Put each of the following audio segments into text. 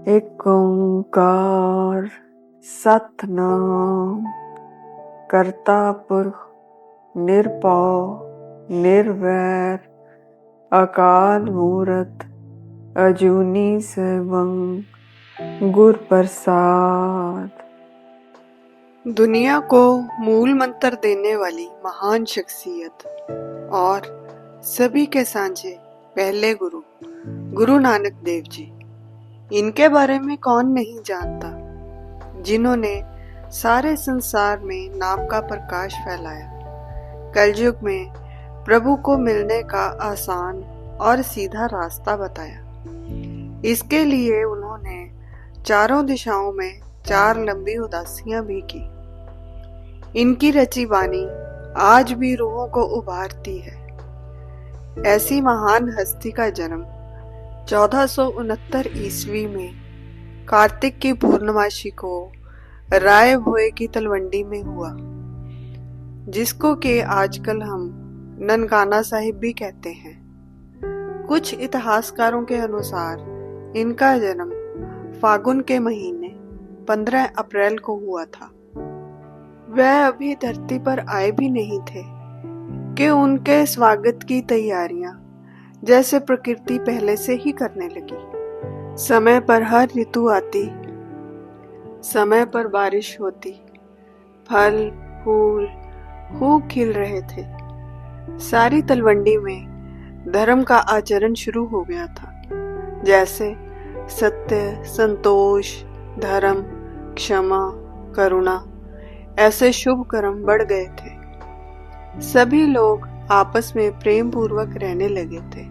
एक ओंकार सतनाम करता पुरख निरभव निर्वैर अकाल मूरत अजूनी सैभं गुर प्रसाद। दुनिया को मूल मंत्र देने वाली महान शख्सियत और सभी के सांझे पहले गुरु गुरु नानक देव जी, इनके बारे में कौन नहीं जानता, जिन्होंने सारे संसार में नाम का प्रकाश फैलाया। कलयुग में प्रभु को मिलने का आसान और सीधा रास्ता बताया। इसके लिए उन्होंने चारों दिशाओं में 4 लंबी उदासियां भी की। इनकी रची वाणी आज भी रूहों को उभारती है। ऐसी महान हस्ती का जन्म 1469 ईस्वी में कार्तिक की पूर्णमासी को राय भोए की तलवंडी में हुआ, जिसको कि आजकल हम ननकाना साहिब भी कहते हैं। कुछ इतिहासकारों के अनुसार इनका जन्म फागुन के महीने 15 अप्रैल को हुआ था। वह अभी धरती पर आए भी नहीं थे कि उनके स्वागत की तैयारियां जैसे प्रकृति पहले से ही करने लगी। समय पर हर ऋतु आती, समय पर बारिश होती, फल फूल खूब खिल रहे थे। सारी तलवंडी में धर्म का आचरण शुरू हो गया था, जैसे सत्य, संतोष, धर्म, क्षमा, करुणा, ऐसे शुभ कर्म बढ़ गए थे। सभी लोग आपस में प्रेम पूर्वक रहने लगे थे।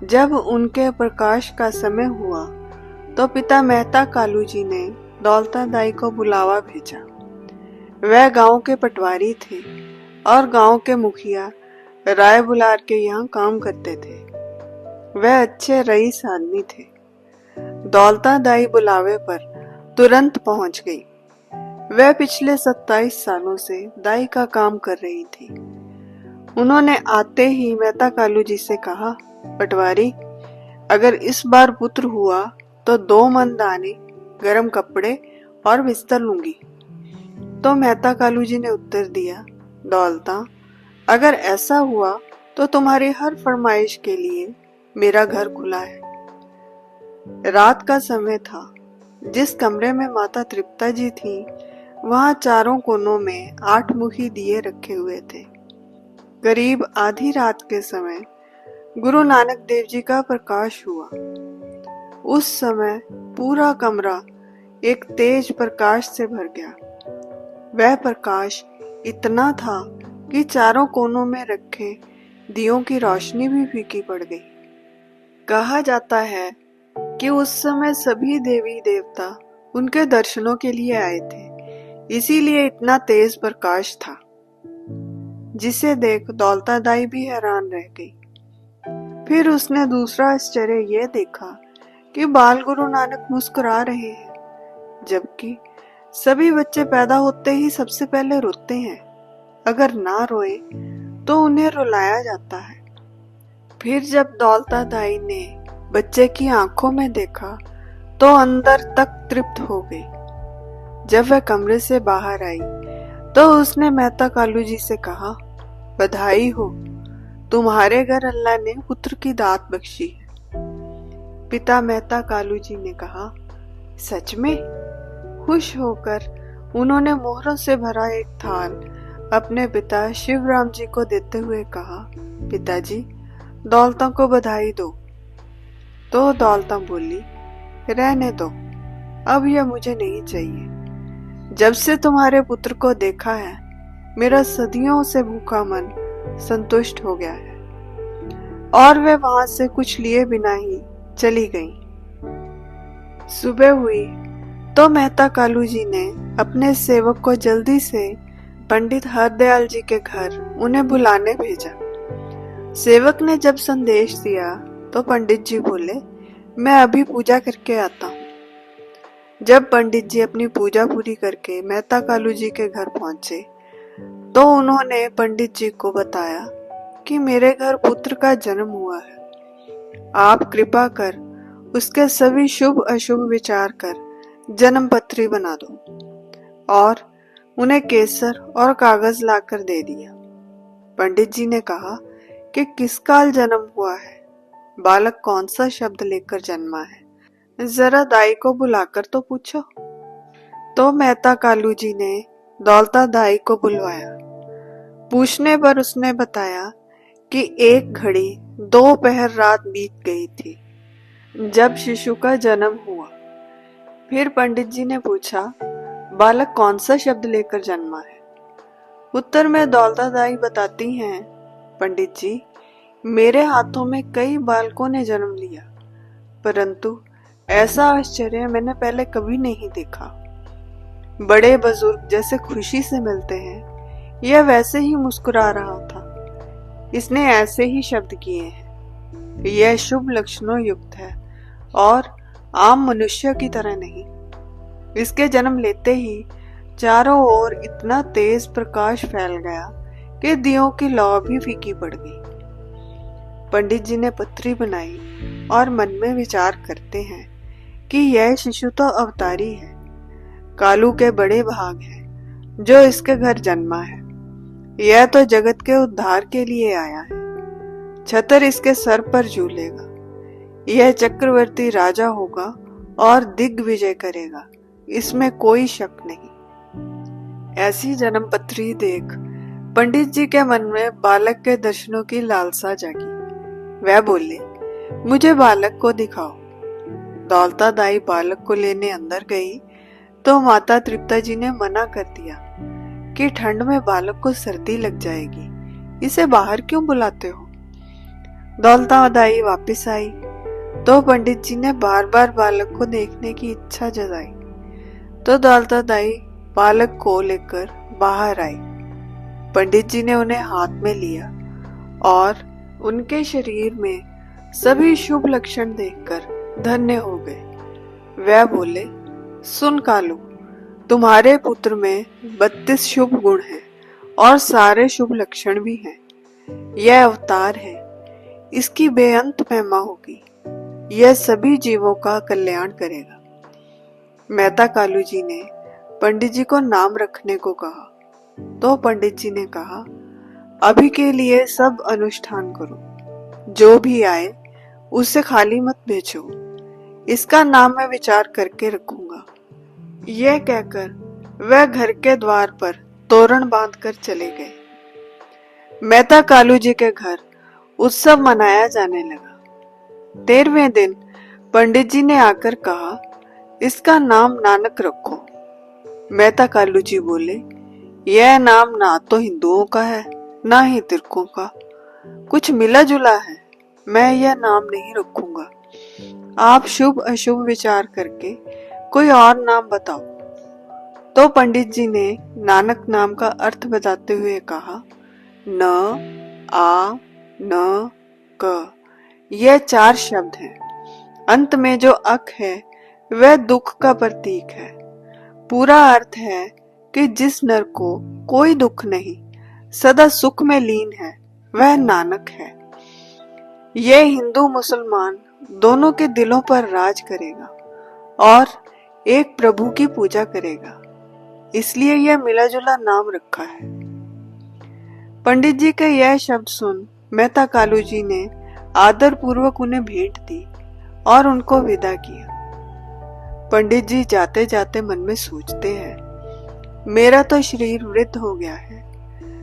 जब उनके प्रकाश का समय हुआ तो पिता मेहता कालू जी ने दौलता दाई को बुलावा भेजा। वह गांव के पटवारी थे और गांव के मुखिया राय बुलार के यहाँ काम करते थे। वह अच्छे रईस आदमी थे। दौलता दाई बुलावे पर तुरंत पहुंच गई। वह पिछले 27 सालों से दाई का काम कर रही थी। उन्होंने आते ही मेहता कालू जी से कहा, पटवारी, अगर इस बार पुत्र हुआ तो 2 मन दाने, गर्म कपड़े और बिस्तर लूंगी। तो मेहता कालू जी ने उत्तर दिया, दौलता, अगर ऐसा हुआ तो तुम्हारी हर फरमाइश के लिए मेरा घर खुला है। रात का समय था। जिस कमरे में माता तृप्ता जी थी, वहां चारों कोनों में 8 मुखी दिए रखे हुए थे। करीब आधी रात के समय गुरु नानक देव जी का प्रकाश हुआ। उस समय पूरा कमरा एक तेज प्रकाश से भर गया। वह प्रकाश इतना था कि चारों कोनों में रखे दियों की रोशनी भी फीकी पड़ गई। कहा जाता है कि उस समय सभी देवी देवता उनके दर्शनों के लिए आए थे, इसीलिए इतना तेज प्रकाश था, जिसे देख दौलता दाई भी हैरान रह गई। फिर उसने दूसरा आश्चर्य यह देखा कि बाल गुरु नानक मुस्कुरा रहे हैं, जबकि सभी बच्चे पैदा होते ही सबसे पहले रोते हैं। अगर ना रोए तो उन्हें रुलाया जाता है। फिर जब दौलता दाई ने बच्चे की आंखों में देखा तो अंदर तक तृप्त हो गई। जब वह कमरे से बाहर आई तो उसने मेहता कालू जी से कहा, बधाई हो, तुम्हारे घर अल्लाह ने पुत्र की दात बख्शी है। पिता मेहता कालू जी ने कहा, सच में? खुश होकर उन्होंने मोहरों से भरा एक थाल अपने पिता शिवराम जी को देते हुए कहा, पिताजी, दौलता को बधाई दो। तो दौलता बोली, रहने दो, अब यह मुझे नहीं चाहिए। जब से तुम्हारे पुत्र को देखा है, मेरा सदियों से भूखा मन संतुष्ट हो गया है। और वे वहां से कुछ लिए बिना ही चली गईं। सुबह हुई तो मेहता कालू जी ने अपने सेवक को जल्दी से पंडित हरदयाल जी के घर उन्हें बुलाने भेजा। सेवक ने जब संदेश दिया तो पंडित जी बोले, मैं अभी पूजा करके आता हूँ। जब पंडित जी अपनी पूजा पूरी करके मेहता कालू जी के घर पहुंचे तो उन्होंने पंडित जी को बताया कि मेरे घर पुत्र का जन्म हुआ है। आप कृपा कर उसके सभी शुभ अशुभ विचार कर जन्म पत्री बना दो और उन्हें केसर और कागज लाकर दे दिया। पंडित जी ने कहा कि किस काल जन्म हुआ है, बालक कौन सा शब्द लेकर जन्मा है, जरा दाई को बुलाकर तो पूछो। तो मेहता कालू जी ने दौलता दाई को बुलवाया। पूछने पर उसने बताया कि एक घड़ी 2 पहर रात बीत गई थी जब शिशु का जन्म हुआ। फिर पंडित जी ने पूछा, बालक कौन सा शब्द लेकर जन्मा है। उत्तर में दौलता दाई बताती हैं, पंडित जी, मेरे हाथों में कई बालकों ने जन्म लिया, परंतु ऐसा आश्चर्य मैंने पहले कभी नहीं देखा। बड़े बुजुर्ग जैसे खुशी से मिलते हैं, यह वैसे ही मुस्कुरा रहा था। इसने ऐसे ही शब्द किए हैं। यह शुभ लक्षणों युक्त है और आम मनुष्य की तरह नहीं। इसके जन्म लेते ही चारों ओर इतना तेज प्रकाश फैल गया कि दियों की लौ भी फीकी पड़ गई। पंडित जी ने पत्री बनाई और मन में विचार करते हैं कि यह शिशु तो अवतारी है, कालू के बड़े भाग है जो इसके घर जन्मा है। यह तो जगत के उद्धार के लिए आया है। छतर इसके सर पर झूलेगा। यह चक्रवर्ती राजा होगा और दिग्विजय करेगा, इसमें कोई शक नहीं। ऐसी जन्म पत्री देख पंडित जी के मन में बालक के दर्शनों की लालसा जागी। वह बोले, मुझे बालक को दिखाओ। दौलता दाई बालक को लेने अंदर गई तो माता तृप्ता जी ने मना कर दिया कि ठंड में बालक को सर्दी लग जाएगी, इसे बाहर क्यों बुलाते हो। दौलता दाई वापस आई तो पंडित जी ने बार बार बालक को देखने की इच्छा जताई। तो दौलता दाई बालक को लेकर बाहर आई। पंडित जी ने उन्हें हाथ में लिया और उनके शरीर में सभी शुभ लक्षण देखकर धन्य हो गए। वह बोले, सुन कालू, तुम्हारे पुत्र में 32 शुभ गुण हैं और सारे शुभ लक्षण भी हैं। यह अवतार है, इसकी बेअंत महिमा होगी। यह सभी जीवों का कल्याण करेगा। मेहता कालू जी ने पंडित जी को नाम रखने को कहा तो पंडित जी ने कहा, अभी के लिए सब अनुष्ठान करो, जो भी आए उसे खाली मत भेजो, इसका नाम मैं विचार करके रखूंगा। यह कहकर वह घर के द्वार पर तोरण बांधकर चले गए। मेहता कालू जी के घर उत्सव मनाया जाने लगा। 13वें दिन पंडित जी ने आकर कहा, इसका नाम नानक रखो। मेहता कालू जी बोले, यह नाम ना तो हिंदुओं का है ना ही तिरकों का, कुछ मिला जुला है, मैं यह नाम नहीं रखूंगा। आप शुभ अशुभ विचार करके कोई और नाम बताओ। तो पंडित जी ने नानक नाम का अर्थ बताते हुए कहा, न, आ, न, क, यह 4 शब्द हैं। अंत में जो अक है वह दुख का प्रतीक है। पूरा अर्थ है कि जिस नर को कोई दुख नहीं, सदा सुख में लीन है, वह नानक है। यह हिंदू मुसलमान दोनों के दिलों पर राज करेगा और एक प्रभु की पूजा करेगा, इसलिए यह मिला जुला नाम रखा है। पंडित जी के यह शब्द सुन मेहता कालू जी ने आदर पूर्वक उन्हें भेंट दी और उनको विदा किया। पंडित जी जाते जाते मन में सोचते हैं, मेरा तो शरीर वृद्ध हो गया है,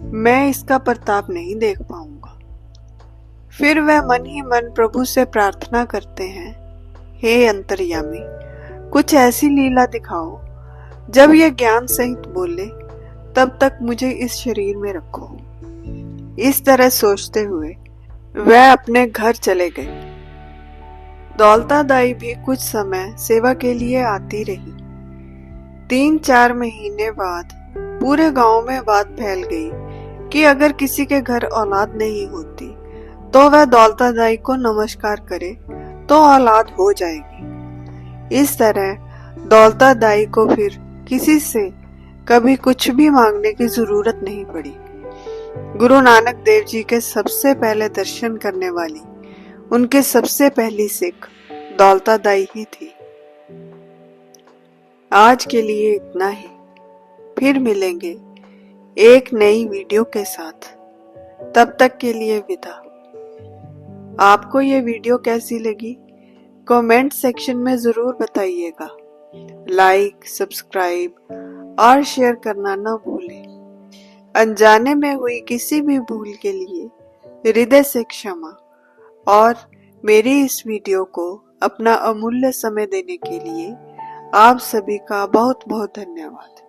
मैं इसका प्रताप नहीं देख पाऊंगा। फिर वह मन ही मन प्रभु से प्रार्थना करते हैं, हे अंतर्यामी, कुछ ऐसी लीला दिखाओ जब यह ज्ञान सहित बोले तब तक मुझे इस शरीर में रखो। इस तरह सोचते हुए वह अपने घर चले गए। दौलता दाई भी कुछ समय सेवा के लिए आती रही। 3-4 महीने बाद पूरे गांव में बात फैल गई कि अगर किसी के घर औलाद नहीं होती तो वह दौलता दाई को नमस्कार करे तो औलाद हो जाएगी। इस तरह दौलता दाई को फिर किसी से कभी कुछ भी मांगने की जरूरत नहीं पड़ी। गुरु नानक देव जी के सबसे पहले दर्शन करने वाली उनके सबसे पहली सिख दौलतादाई ही थी। आज के लिए इतना ही। फिर मिलेंगे एक नई वीडियो के साथ। तब तक के लिए विदा। आपको ये वीडियो कैसी लगी कमेंट सेक्शन में जरूर बताइएगा। लाइक, सब्सक्राइब और शेयर करना ना भूलें। अनजाने में हुई किसी भी भूल के लिए हृदय से क्षमा और मेरी इस वीडियो को अपना अमूल्य समय देने के लिए आप सभी का बहुत बहुत धन्यवाद।